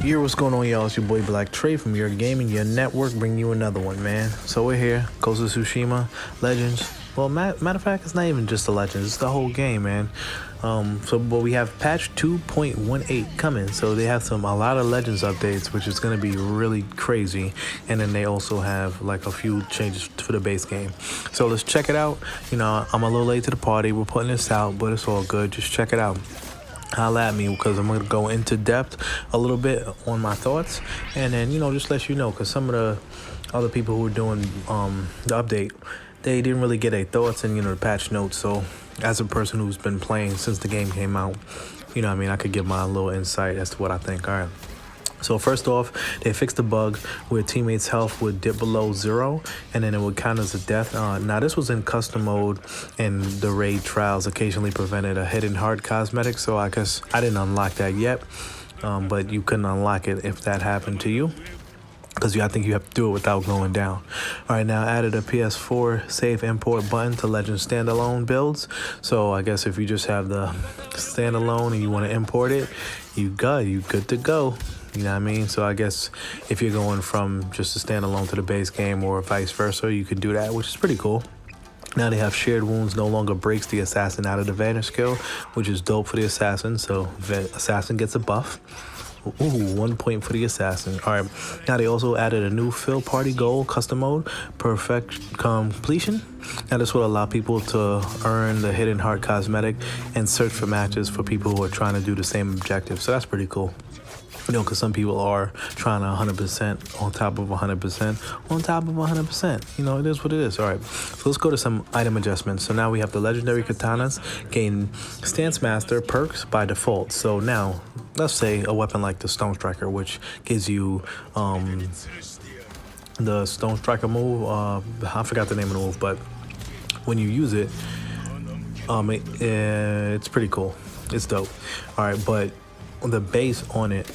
Yeah, what's going on, y'all? It's your boy Black Trey from Your Gaming, Your Network, bringing you another one, man. So we're here, Ghost of Tsushima, Legends. Well, matter of fact, it's not even just the Legends, it's the whole game, man. But we have patch 2.18 coming, so they have a lot of Legends updates, which is going to be really crazy. And then they also have like a few changes for the base game. So let's check it out. You know, I'm a little late to the party. We're putting this out, but it's all good. Just check it out. Holla at me, because I'm going to go into depth a little bit on my thoughts, and then, you know, just let you know, because some of the other people who were doing the update, they didn't really get their thoughts and, you know, the patch notes. So as a person who's been playing since the game came out, you know what I mean, I could give my little insight as to what I think. All right. So first off, they fixed the bug where teammates' health would dip below 0, and then it would count as a death. Now, this was in custom mode, and the raid trials occasionally prevented a hidden heart cosmetic, so I guess I didn't unlock that yet, but you couldn't unlock it if that happened to you, because I think you have to do it without going down. All right, now added a PS4 save import button to Legends standalone builds. So I guess if you just have the standalone and you want to import it, you good to go. You know what I mean? So I guess if you're going from just a standalone to the base game or vice versa, you can do that, which is pretty cool. Now they have shared wounds no longer breaks the assassin out of the vanish skill, which is dope for the assassin. So assassin gets a buff. Ooh, 1 point for the assassin. All right. Now they also added a new fill party goal custom mode, perfect completion. Now this will allow people to earn the hidden heart cosmetic and search for matches for people who are trying to do the same objective. So that's pretty cool. You know, because some people are trying to 100% on top of 100% on top of 100%. You know, it is what it is. All right, so let's go to some item adjustments. So now we have the legendary katanas gain Stance Master perks by default. So now, let's say a weapon like the Stone Striker, which gives you the Stone Striker move. I forgot the name of the move, but when you use it, it's pretty cool. It's dope. All right, but the base on it,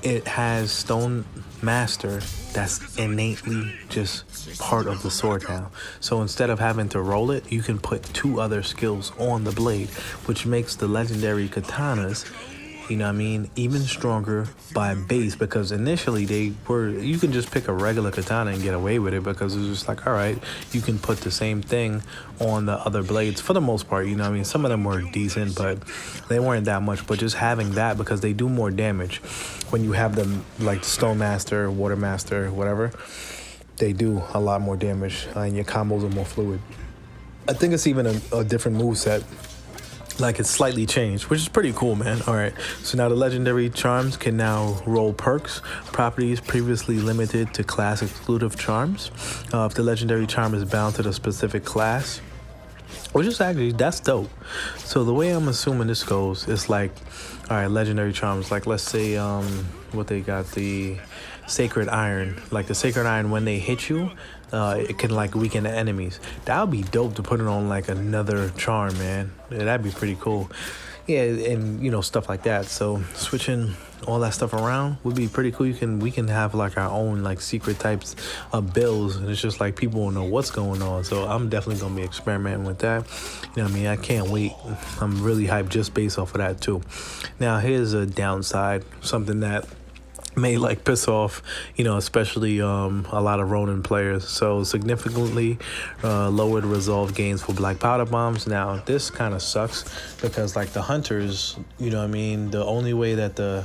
it has Stone Master that's innately just part of the sword now. So instead of having to roll it, you can put 2 other skills on the blade, which makes the legendary katanas, you know what I mean, even stronger by base, because initially you can just pick a regular katana and get away with it, because it's just like, all right, you can put the same thing on the other blades for the most part, you know what I mean. Some of them were decent, but they weren't that much. But just having that, because they do more damage when you have them, like the Stone Master, Water Master, whatever, they do a lot more damage, and your combos are more fluid. I think it's even a different move set. Like, it's slightly changed, which is pretty cool, man. All right, so now the legendary charms can now roll perks, properties previously limited to class exclusive charms. If the legendary charm is bound to the specific class, which is actually, that's dope. So the way I'm assuming this goes is like, all right, legendary charms, like let's say what they got, the Sacred Iron. Like the Sacred Iron, when they hit you, it can like weaken the enemies. That would be dope to put it on like another charm, man. Yeah, that'd be pretty cool. Yeah, and you know, stuff like that. So switching all that stuff around would be pretty cool. We can have like our own like secret types of builds, and it's just like people won't know what's going on. So I'm definitely gonna be experimenting with that. You know what I mean? I can't wait. I'm really hyped just based off of that too. Now here's a downside, something that may like piss off, you know, especially a lot of ronin players. So significantly lowered resolve gains for black powder bombs. Now this kind of sucks, because like the hunters, you know what I mean, the only way that the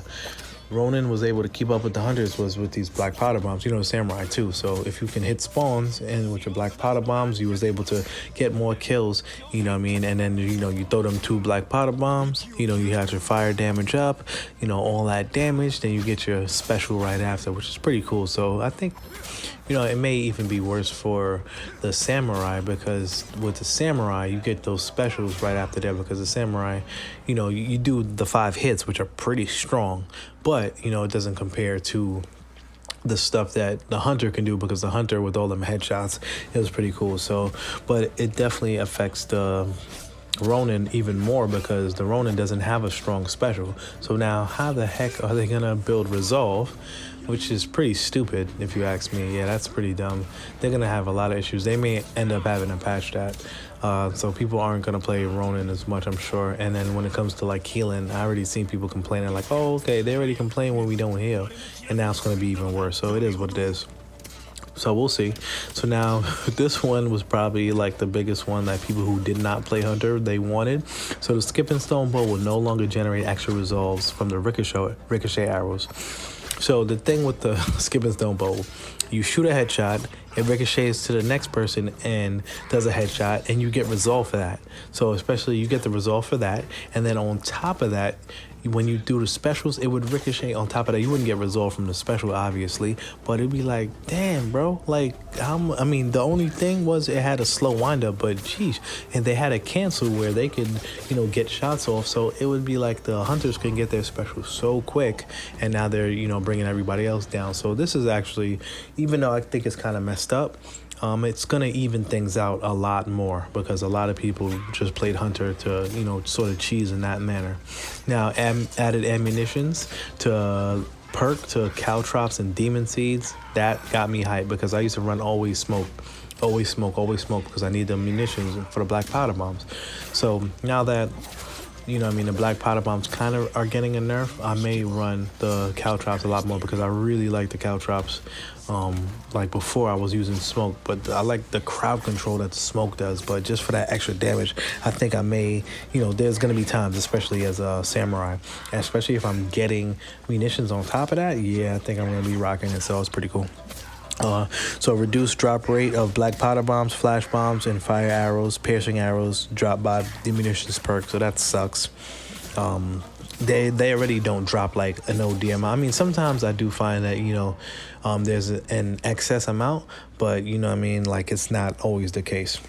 ronin was able to keep up with the hunters was with these black powder bombs, you know, the samurai too. So if you can hit spawns and with your black powder bombs, you was able to get more kills, you know what I mean. And then, you know, you throw them 2 black powder bombs, you know, you had your fire damage up, you know, all that damage, then you get your special right after, which is pretty cool. So I think, you know, it may even be worse for the samurai, because with the samurai, you get those specials right after that, because the samurai, you know, you do the 5 hits, which are pretty strong, but, you know, it doesn't compare to the stuff that the hunter can do, because the hunter with all them headshots, it was pretty cool. So, but it definitely affects the ronin even more because the ronin doesn't have a strong special. So now how the heck are they gonna build resolve, which is pretty stupid if you ask me. Yeah, that's pretty dumb. They're gonna have a lot of issues. They may end up having to patch that. So people aren't gonna play ronin as much, I'm sure. And then when it comes to like healing, I already seen people complaining like, oh, okay, they already complain when we don't heal, and now it's gonna be even worse. So it is what it is. So we'll see. So now this one was probably like the biggest one that people who did not play Hunter, they wanted. So the Skip and Stone bow will no longer generate extra resolves from the ricochet arrows. So the thing with the Skip and Stone bow, you shoot a headshot, it ricochets to the next person and does a headshot, and you get resolve for that. So especially you get the resolve for that, and then on top of that, when you do the specials, it would ricochet on top of that. You wouldn't get resolve from the special, obviously, but it'd be like, damn, bro. Like, I mean, the only thing was it had a slow windup, but geez, and they had a cancel where they could, you know, get shots off. So it would be like the hunters can get their special so quick, and now they're, you know, bringing everybody else down. So this is actually, even though I think it's kind of messed up, it's gonna even things out a lot more because a lot of people just played Hunter to, you know, sort of cheese in that manner. Now, added ammunitions to perk to caltrops and demon seeds. That got me hyped because I used to run always smoke because I need the munitions for the black powder bombs. So now that, you know, I mean, the black powder bombs kind of are getting a nerf, I may run the caltrops a lot more because I really like the caltrops. Like before I was using smoke, but I like the crowd control that the smoke does. But just for that extra damage, I think I may, you know, there's going to be times, especially as a samurai, and especially if I'm getting munitions on top of that, yeah, I think I'm going to be rocking it. So it's pretty cool. So reduced drop rate of black powder bombs, flash bombs, and fire arrows, piercing arrows drop by the munitions perk. So that sucks. They already don't drop like an ODM. I mean, sometimes I do find that, you know, there's an excess amount, but, you know what I mean, like it's not always the case.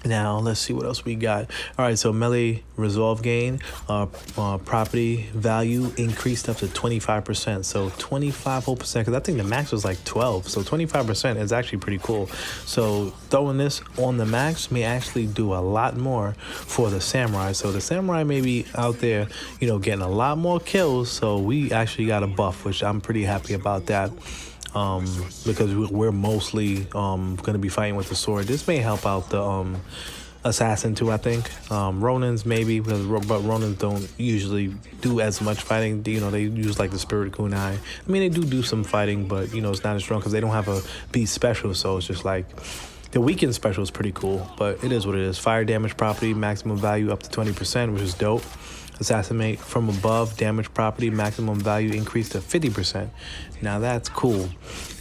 Now, let's see what else we got. All right, so melee resolve gain, property value increased up to 25%. So 25 whole percent, because I think the max was like 12. So 25% is actually pretty cool. So throwing this on the max may actually do a lot more for the samurai. So the samurai may be out there, you know, getting a lot more kills. So we actually got a buff, which I'm pretty happy about that. Because we're mostly going to be fighting with the sword. This may help out the assassin too, I think. Ronins maybe, but Ronins don't usually do as much fighting. You know, they use like the spirit kunai. I mean, they do some fighting, but, you know, it's not as strong because they don't have a beast special. So it's just like the weekend special is pretty cool, but it is what it is. Fire damage property, maximum value up to 20%, which is dope. Assassinate from above, damage property, maximum value increased to 50%. Now that's cool.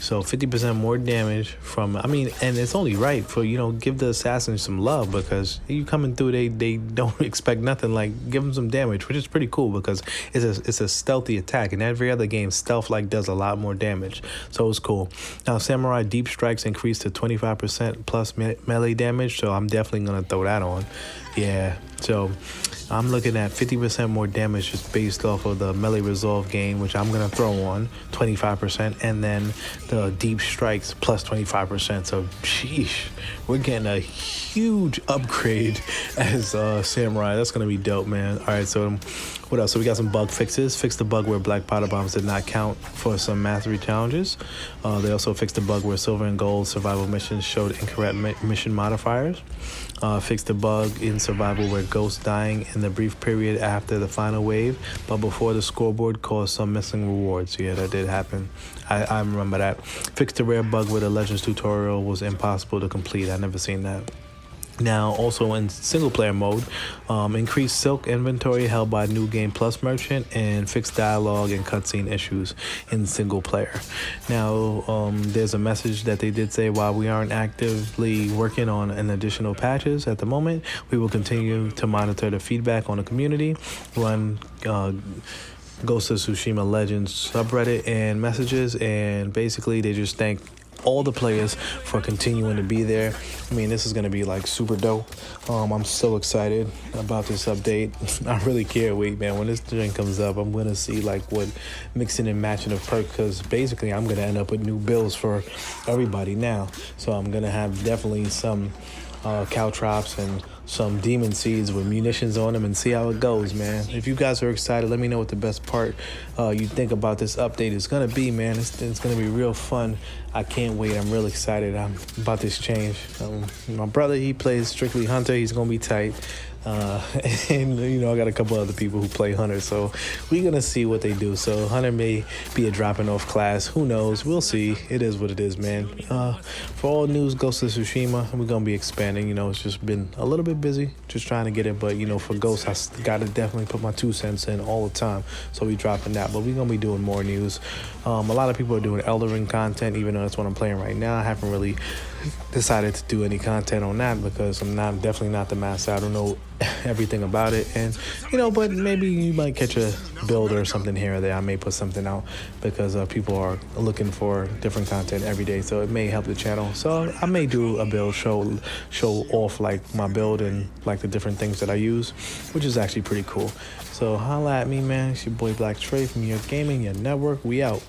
So 50% more damage from, I mean, and it's only right for, you know, give the assassins some love because you coming through, they don't expect nothing. Like, give them some damage, which is pretty cool because it's a stealthy attack. In every other game, stealth like does a lot more damage. So it's cool. Now, Samurai Deep Strikes increased to 25% plus melee damage. So I'm definitely going to throw that on. Yeah. So I'm looking at 50% more damage just based off of the melee resolve gain, which I'm going to throw on 25%, and then the deep strikes plus 25%. So, sheesh, we're getting a huge upgrade as samurai. That's going to be dope, man. All right, so what else? So we got some bug fixes. Fixed the bug where black powder bombs did not count for some mastery challenges. They also fixed the bug where silver and gold survival missions showed incorrect mission modifiers. Fixed the bug in survival where ghosts dying in the brief period after the final wave, but before the scoreboard caused some missing rewards. Yeah, that did happen. I remember that. Fixed the rare bug where the Legends tutorial was impossible to complete. I never seen that. Now, also in single player mode, increased silk inventory held by New Game Plus merchant and fixed dialogue and cutscene issues in single player. Now, there's a message that they did say while we aren't actively working on an additional patches at the moment, we will continue to monitor the feedback on the community, run Ghost of Tsushima Legends subreddit and messages, and basically they just thank all the players for continuing to be there. I mean, this is going to be like super dope. I'm so excited about this update. I really can't wait, man. When this thing comes up, I'm going to see like what mixing and matching of perks, because basically I'm going to end up with new builds for everybody now. So I'm going to have definitely some caltrops and some demon seeds with munitions on them and see how it goes, man. If you guys are excited, let me know what the best part you think about this update is gonna be, man. It's gonna be real fun. I can't wait. I'm real excited about this change. My brother, he plays strictly Hunter. He's gonna be tight. And you know, I got a couple other people who play Hunter, so we're gonna see what they do. So Hunter may be a dropping off class, who knows, we'll see. It is what it is, man. For all news Ghost of Tsushima, we're gonna be expanding. You know, it's just been a little bit busy just trying to get it, but you know, for Ghost, I gotta definitely put my 2 cents in all the time, so we dropping that. But we're gonna be doing more news. A lot of people are doing Elden Ring content, even though that's what I'm playing right now. I haven't really decided to do any content on that because I'm definitely not the master. I don't know everything about it, and you know, but maybe you might catch a build or something here or there. I may put something out because people are looking for different content every day, so it may help the channel. So I may do a build show off like my build and like the different things that I use, which is actually pretty cool. So holla at me, man. It's your boy Black Trey from Your Gaming, Your Network. We out.